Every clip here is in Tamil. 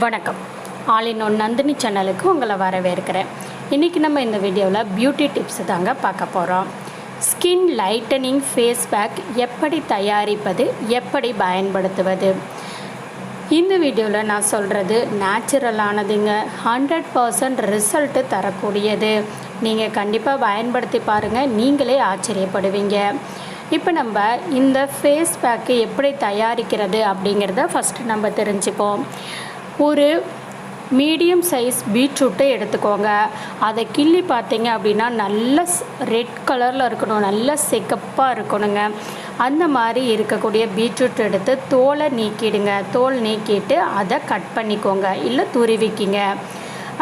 வணக்கம். ஆல் இன் ஒன் நந்தினி சேனலுக்கு உங்களை வரவேற்கிறேன். இன்றைக்கி நம்ம இந்த வீடியோவில் பியூட்டி டிப்ஸ் தாங்க பார்க்க போகிறோம். ஸ்கின் லைட்டனிங் ஃபேஸ் பேக் எப்படி தயாரிப்பது, எப்படி பயன்படுத்துவது. இந்த வீடியோவில் நான் சொல்கிறது நேச்சுரலானதுங்க. 100% ரிசல்ட்டு தரக்கூடியது. நீங்கள் கண்டிப்பாக பயன்படுத்தி பாருங்கள், நீங்களே ஆச்சரியப்படுவீங்க. இப்போ நம்ம இந்த ஃபேஸ் பேக்கு எப்படி தயாரிக்கிறது அப்படிங்கிறத ஃபஸ்ட்டு நம்ம தெரிஞ்சுப்போம். ஒரு மீடியம் சைஸ் பீட்ரூட்டை எடுத்துக்கோங்க. அதை கிள்ளி பார்த்தீங்க அப்படின்னா நல்ல ரெட் கலரில் இருக்கணும், நல்ல சிகப்பாக இருக்கணுங்க. அந்த மாதிரி இருக்கக்கூடிய பீட்ரூட் எடுத்து தோலை நீக்கிடுங்க. தோல் நீக்கிட்டு அதை கட் பண்ணிக்கோங்க, இல்லை துருவிக்கிங்க.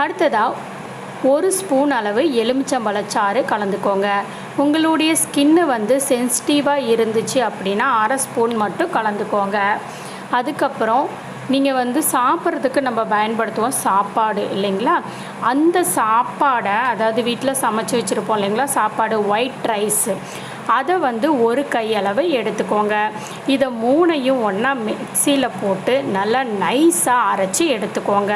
அடுத்ததாக 1 ஸ்பூன் அளவு எலுமிச்சம்பழச்சாறு கலந்துக்கோங்க. உங்களுடைய ஸ்கின்னு சென்சிட்டிவாக இருந்துச்சு அப்படின்னா 1/2 ஸ்பூன் மட்டும் கலந்துக்கோங்க. அதுக்கப்புறம் நீங்கள் சாப்பிட்றதுக்கு நம்ம பயன்படுத்துவோம் சாப்பாடு இல்லைங்களா, அந்த சாப்பாடை அதாவது வீட்டில் சமைச்சு வச்சுருப்போம் இல்லைங்களா சாப்பாடு, ஒயிட் ரைஸு, அதை 1 கையளவு எடுத்துக்கோங்க. இதை 3ஐயும் ஒன்றா மிக்சியில் போட்டு நல்லா நைஸாக அரைச்சி எடுத்துக்கோங்க.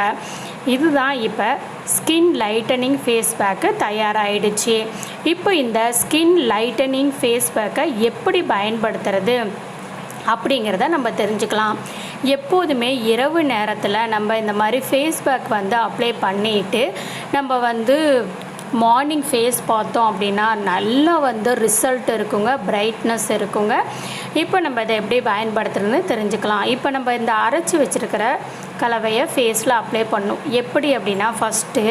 இதுதான் இப்போ ஸ்கின் லைட்டனிங் ஃபேஸ் பேக்கு தயாராகிடுச்சு. இப்போ இந்த ஸ்கின் லைட்டனிங் ஃபேஸ் பேக்கை எப்படி பயன்படுத்துறது அப்படிங்கிறத நம்ம தெரிஞ்சுக்கலாம். எப்போதுமே இரவு நேரத்தில் நம்ம இந்த மாதிரி ஃபேஸ் பேக் அப்ளை பண்ணிவிட்டு நம்ம மார்னிங் ஃபேஸ் பார்த்தோம் அப்படின்னா நல்லா ரிசல்ட் இருக்குங்க, பிரைட்னஸ் இருக்குங்க. இப்போ நம்ம இதை எப்படி பயன்படுத்துறதுன்னு தெரிஞ்சுக்கலாம். இப்போ நம்ம இந்த அரைச்சி வச்சுருக்கிற கலவையை ஃபேஸில் அப்ளை பண்ணணும். எப்படி அப்படின்னா ஃபஸ்ட்டு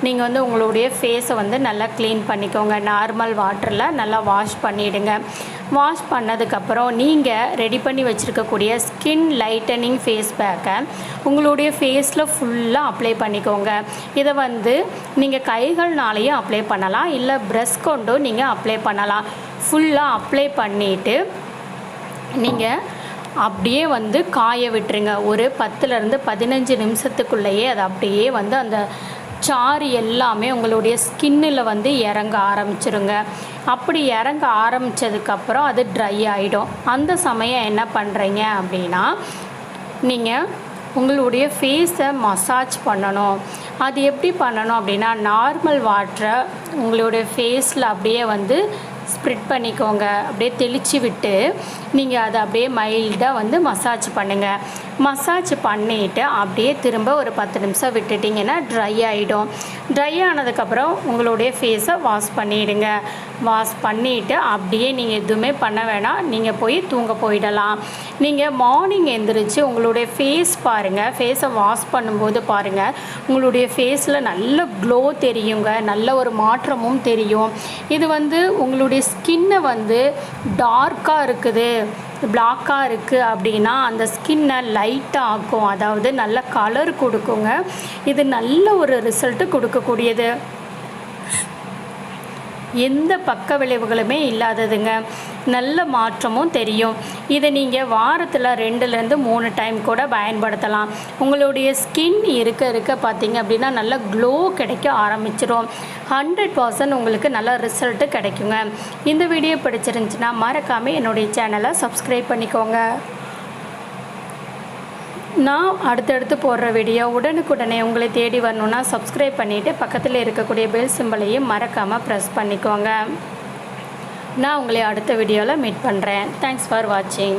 நீங்கள் உங்களுடைய ஃபேஸை நல்லா க்ளீன் பண்ணிக்கோங்க. நார்மல் வாட்டரில் நல்லா வாஷ் பண்ணிவிடுங்க. வாஷ் பண்ணதுக்கப்புறம் நீங்கள் ரெடி பண்ணி வச்சுருக்கக்கூடிய ஸ்கின் லைட்டனிங் ஃபேஸ் பேக்கை உங்களுடைய ஃபேஸில் ஃபுல்லாக அப்ளை பண்ணிக்கோங்க. இதை நீங்கள் கைகள்னாலேயும் அப்ளை பண்ணலாம், இல்லை ப்ரஷ் கொண்டும் நீங்கள் அப்ளை பண்ணலாம். ஃபுல்லாக அப்ளை பண்ணிவிட்டு நீங்கள் அப்படியே காய விட்டுருங்க. ஒரு 10லேருந்து 15 நிமிஷத்துக்குள்ளேயே அது அப்படியே அந்த சாறு எல்லாமே உங்களுடைய ஸ்கின்னில் இறங்க ஆரம்பிச்சிருங்க. அப்படி இறங்க ஆரம்பித்ததுக்கப்புறம் அது ட்ரை ஆகிடும். அந்த சமயம் என்ன பண்ணுறீங்க அப்படின்னா நீங்கள் உங்களுடைய ஃபேஸை மசாஜ் பண்ணணும். அது எப்படி பண்ணணும் அப்படின்னா நார்மல் வாட்டரை உங்களுடைய ஃபேஸில் அப்படியே ஸ்ப்ரிட் பண்ணிக்கோங்க. அப்படியே தெளித்து விட்டு நீங்கள் அதை அப்படியே மைல்டாக மசாஜ் பண்ணுங்கள். மசாஜ் பண்ணிவிட்டு அப்படியே திரும்ப ஒரு 10 நிமிஷம் விட்டுட்டிங்கன்னா ட்ரை ஆகிடும். ட்ரை ஆனதுக்கப்புறம் உங்களுடைய ஃபேஸை வாஷ் பண்ணிவிடுங்க. வாஷ் பண்ணிவிட்டு அப்படியே நீங்கள் எதுவுமே பண்ண வேணாம், நீங்கள் போய் தூங்க போயிடலாம். நீங்கள் மார்னிங் எழுந்திரிச்சு உங்களுடைய ஃபேஸ் பாருங்கள், ஃபேஸை வாஷ் பண்ணும்போது பாருங்கள் உங்களுடைய ஃபேஸில் நல்ல க்ளோ தெரியுங்க, நல்ல ஒரு மாற்றமும் தெரியும். இது உங்களுடைய ஸ்கின்னை டார்க்காக இருக்குது, பிளாக்காக இருக்குது அப்படின்னா அந்த ஸ்கின்னை லைட்டாக ஆக்கும், அதாவது நல்ல கலர் கொடுக்குங்க. இது நல்ல ஒரு ரிசல்ட்டு கொடுக்கக்கூடியது, எந்த பக்க விளைவுகளுமே இல்லாததுங்க, நல்ல மாற்றமும் தெரியும். இதை நீங்கள் வாரத்தில் 2லேருந்து 3 டைம் கூட பயன்படுத்தலாம். உங்களுடைய ஸ்கின் இருக்க பார்த்திங்க அப்படின்னா நல்ல க்ளோ கிடைக்க ஆரம்பிச்சிடும். 100% உங்களுக்கு நல்ல ரிசல்ட்டு கிடைக்குங்க. இந்த வீடியோ பிடிச்சிருந்துச்சுன்னா மறக்காமல் என்னுடைய சேனலை சப்ஸ்கிரைப் பண்ணிக்கோங்க. நான் அடுத்தடுத்து போடுற வீடியோ உடனுக்குடனே உங்களை தேடி வரணுன்னா சப்ஸ்கிரைப் பண்ணிவிட்டு பக்கத்தில் இருக்கக்கூடிய பெல் சிம்பலையும் மறக்காமல் ப்ரெஸ் பண்ணிக்கோங்க. நான் உங்களை அடுத்த வீடியோவில் மீட் பண்ணுறேன். தேங்க்ஸ் ஃபார் வாட்சிங்.